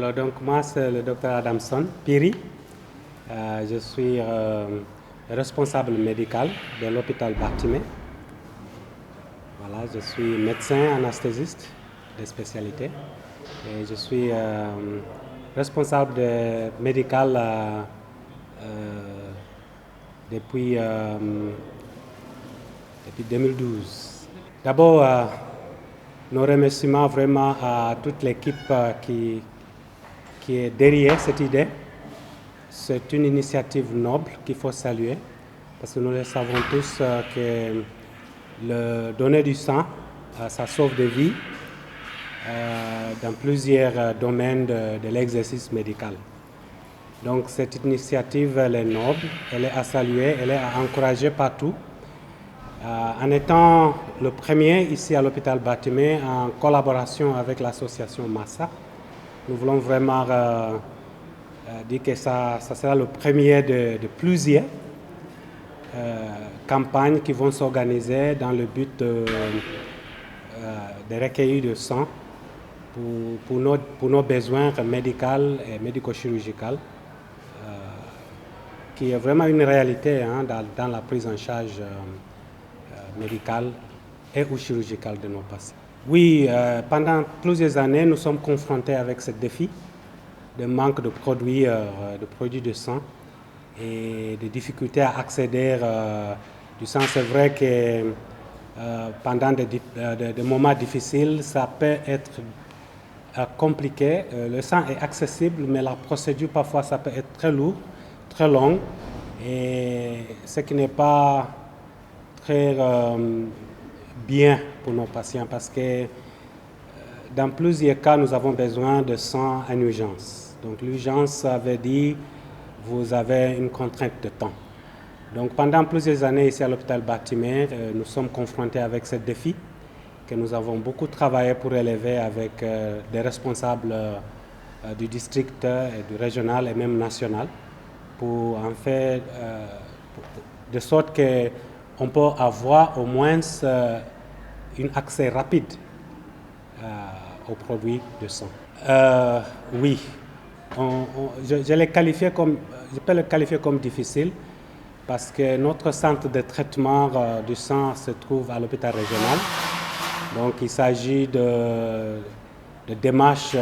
Alors donc moi c'est le docteur Adamson Piri. Je suis responsable médical de l'hôpital Barthélemy. Voilà, je suis médecin anesthésiste de spécialité et je suis responsable médical depuis 2012. D'abord, nos remerciements vraiment à toute l'équipe qui est derrière cette idée. C'est une initiative noble qu'il faut saluer parce que nous le savons tous que le donner du sang, ça sauve des vies dans plusieurs domaines de l'exercice médical. Donc cette initiative, elle est noble, elle est à saluer, elle est à encourager partout. En étant le premier ici à l'hôpital Barthélemy, en collaboration avec l'association Massa, nous voulons vraiment dire que ça sera le premier de plusieurs campagnes qui vont s'organiser dans le but de recueillir du sang pour nos besoins médicaux et médico-chirurgicaux, qui est vraiment une réalité dans la prise en charge médicale et ou chirurgicale de nos patients. Oui, pendant plusieurs années, nous sommes confrontés avec ce défi de manque de produits de sang et de difficultés à accéder du sang. C'est vrai que pendant des moments difficiles, ça peut être compliqué. Le sang est accessible, mais la procédure, parfois, ça peut être très lourd, très longue, et ce qui n'est pas très bien pour nos patients parce que dans plusieurs cas, nous avons besoin de sang en urgence. Donc l'urgence, ça veut dire vous avez une contrainte de temps. Donc pendant plusieurs années ici à l'hôpital Barthélemy, nous sommes confrontés avec ce défi que nous avons beaucoup travaillé pour élever avec des responsables du district et du régional et même national pour en faire de sorte qu'on peut avoir au moins un accès rapide aux produits de sang. Oui, je peux le qualifier comme difficile parce que notre centre de traitement du sang se trouve à l'hôpital régional. Donc il s'agit de démarches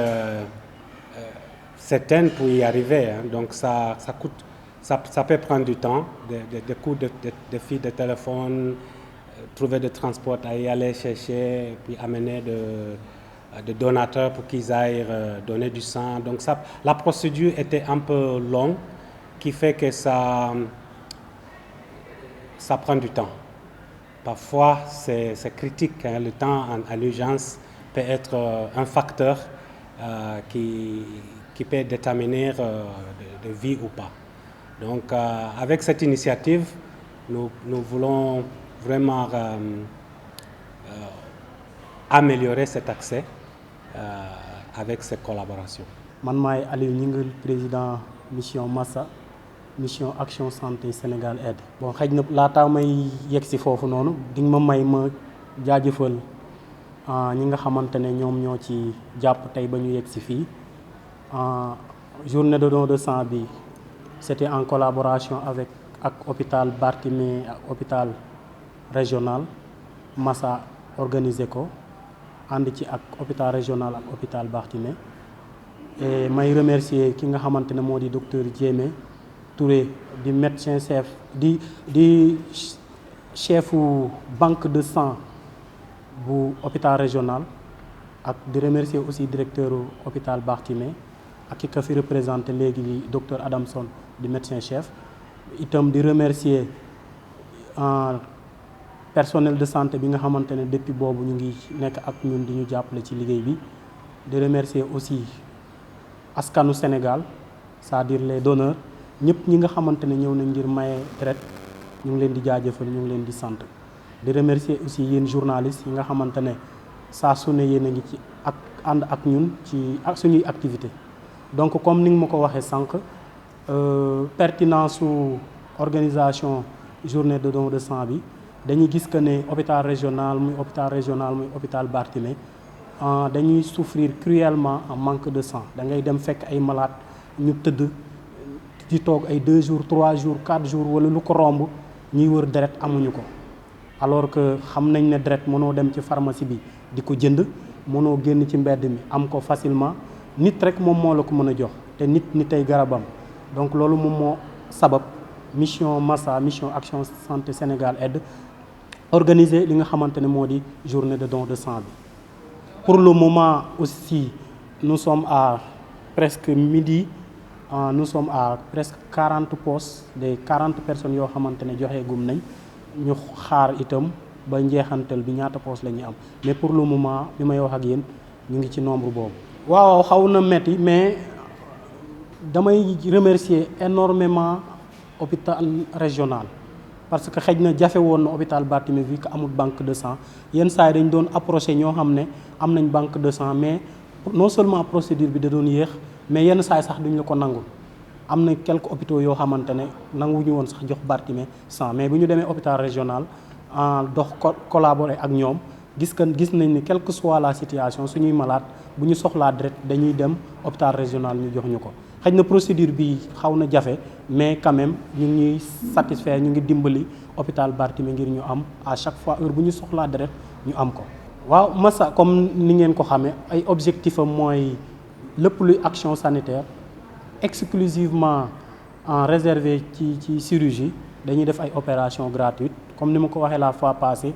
certaines pour y arriver. Donc ça peut prendre du temps, des coûts de fil de téléphone, trouver des transports à y aller chercher, puis amener de donateurs pour qu'ils aillent donner du sang. Donc la procédure était un peu longue, qui fait que ça prend du temps. Parfois, c'est critique. Le temps à l'urgence peut être un facteur qui peut déterminer de vie ou pas. Donc, avec cette initiative, nous voulons vraiment améliorer cet accès avec ces collaborations. Man maay Aliou Gningue, président mission Massa, mission Action Santé Sénégal Aide. Bon, xëy na laataa may yegg si foofu noonu di nga ma may ma jaajëfal ñi nga xamante ne ñoom ñoo ci jàpp tey ba ñu yegg si fii. Journée de don de sang bi c'était en collaboration avec hôpital Barthélemy ak hôpital régional Massa organisé ko ànd ci ak hôpital régional ak hôpital Barthélemy. Et may remercier ki nga xamante ne moo di docteur Diémé Touré di médecin chef di chefu banque de sang bu hôpital régional ak di remercier aussi directeur hôpital Barthélemy ak ki ko fi représenté léegi di docteur Adamson di médecin chef. Itam di remercier personnel de santé bi nga xamante ne depuis boobu ñu ngi nekk ak ñun di ñu jàppale ci liggéey bi. Di remercier aussi askanu Sénégal, c'est-à-dire les donneurs ñëpp ñi nga xamante ne ñëw nañ ngir maye deret ñu ngi leen di jaajëfal ñu ngi leen di sant. Di remercier aussi yéen journalistes yi nga xamante ne saa su ne yéen a ngi ci ak ànd ak ñun ci ak suñuy activité. Donc comme ni nga ma ko waxee sànq pertinence su organisation journée de don de sang bi dañuy gis que ne hôpital régional muy hôpital Barthélemy dañuy souffrir cruellement en manque de sang da ngay dem fekk ay malade ñu tëdd di toog ay 2 jours 3 jours 4 jours wala lu ko romb ñuy wër deret amuñu ko alors que xam nañ ne deret mënoo dem ci pharmacie bi di ko jënd mënoo génn ci mbedd mi am ko facilement nit rek moom moo la ko mën a jox te nit tey garabam donc loolu moom moo sabab mission Massa mission Action Santé Sénégal aide organiser li nga xamante ne moo di journée de don de sang bi. Pour le moment aussi nous sommes à presque midi nous sommes à presque 40 postes des 40 personnes yoo xamante ne joxe gum nañ ñu xaar itam ba njeexantal bi ñaata postes la ñuy am mais pour le moment bi may wax ak yéen ñu ngi ci nombre boobu. waaw xaw na metti mais damay remercier énormément hôpital régional parce que xëj na jafe woon na hôpital Barthélemy vu que amul banque de sang yenn saa yi dañ doon approché ñoo xam ne am nañ banque de sang mais non seulement procédure bi da doon yéex mais yenn saa yi sax duñ la ko nangul am na quelques hôpitaux yoo xamante ne nanguñu woon sax jox Barthélemy sang mais bu ñu demee hôpital régional dox collaborer ak ñoom gis nañ ni quelle que soit la situation suñuy malade bu ñu soxlaa deret dañuy dem hôpital régional ñu jox ñu ko. xëy na procédure bi xaw na jafe mais quand même ñu ngi ñuy satisfaire ñu ngi dimbali hôpital Barthélemy ngir ñu am à chaque fois heure bu ñu soxlaa deret ñu am ko. waaw Massa comme ni ngeen ko xamee ay objectif am mooy lépp luy action sanitaire exclusivement en réservé ci chirurgie dañuy def ay opération gratuite comme ni ma ko waxee la fois passée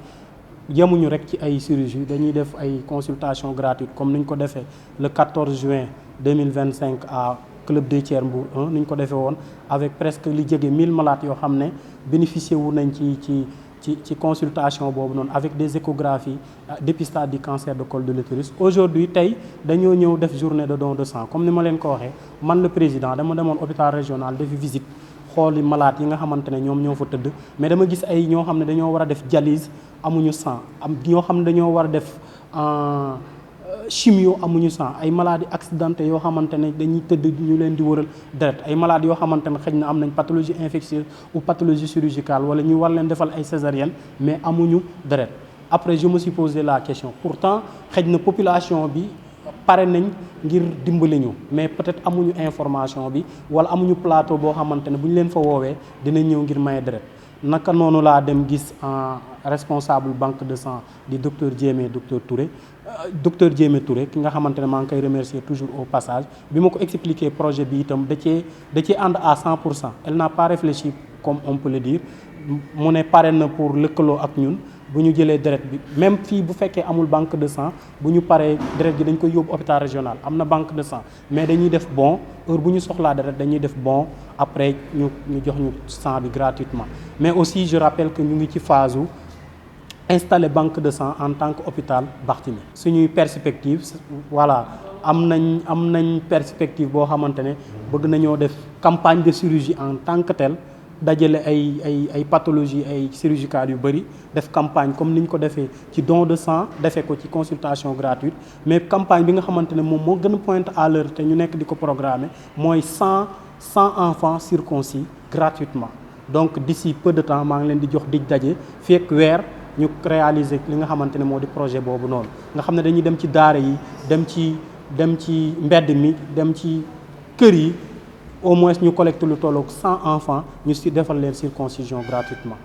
yemuñu rek ci ay chirurgie dañuy def ay consultation gratuite comme ni ñu ko defee le 14 juin 2025 à Club des Thiers Mbour 1 ni ñu ko defee woon avec presque li jege 1000 malades yoo xam ne bénéficié wu nañ ci consultation boobu noonu avec des échographies dépistage du cancer de col de l'utérus. Aujourd'hui tey dañoo ñëw def journée de don de sang comme ni ma leen ko waxee man le président dama demoon hôpital régional defi visite xooli malades yi nga xamante ne ñoom ñoo fa tëdd mais dama gis ay ñoo xam ne dañoo war a def dialyse amuñu sang am ñoo xam ne dañoo war a def chimio amuñu sang ay maladies accidentées yoo xamante ne dañuy tëdd ñu leen di wëral deret ay maladies yoo xamante ne xëy na am nañ pathologie infectieuse ou pathologie chirurgicale wala ñu war leen defal ay césarienne mais amuñu deret. Après je me suis posé la question pourtant xëy na population bi pare nañ ngir dimbali ñu mais peut-être amuñu information bi wala amuñu plateau boo xamante ne bu ñu leen fa woowee dinañ ñëw ngir maye deret. naka noonu laa dem gis en responsable banque de sang di docteur Diémé Touré ki nga xamante ne maa ngi koy remercier toujours au passage bi ma ko expliquer projet bi itam da cee ànd à 100%. Elle n'a pas réfléchi comme on peut le dire mu ne pare na pour lëkkaloo ak ñun bu ñu jëlee deret bi même fii bu fekkee amul banque de sang bu ñu paree deret gi dañ koy yóbbu hôpital régional am na banque de sang mais dañuy def bon heure bu ñu soxlaa deret dañuy def bon après ñu jox ñu sang bi gratuitement. Mais aussi je rappelle que ñu ngi ci phase u installer banque de sang en tant que hôpital Barthélemy. Suñuy perspective voilà am nañ perspective boo xamante ne bëgg nañoo def campagne de chirurgie en tant que telle dajale ay pathologie ay chirurgicales yu bëri def campagne comme ni ñu ko defee ci don de sang defee ko ci consultation gratuite mais campagne bi nga xamante ne moom moo gën a pointe à l'heure te ñu nekk di ko programmer mooy 100 enfants circoncis gratuitement. Donc d'ici peu de temps maa ngi leen di jox dig daje fii ak weer ñu réaliser li nga xamante ne moo di projet boobu noonu nga xam ne dañuy dem ci daara yi dem ci mbedd mi dem ci kër yi au moins ñu collecte lu tolloog 100 enfants ñu si defal leen circoncision gratuitement.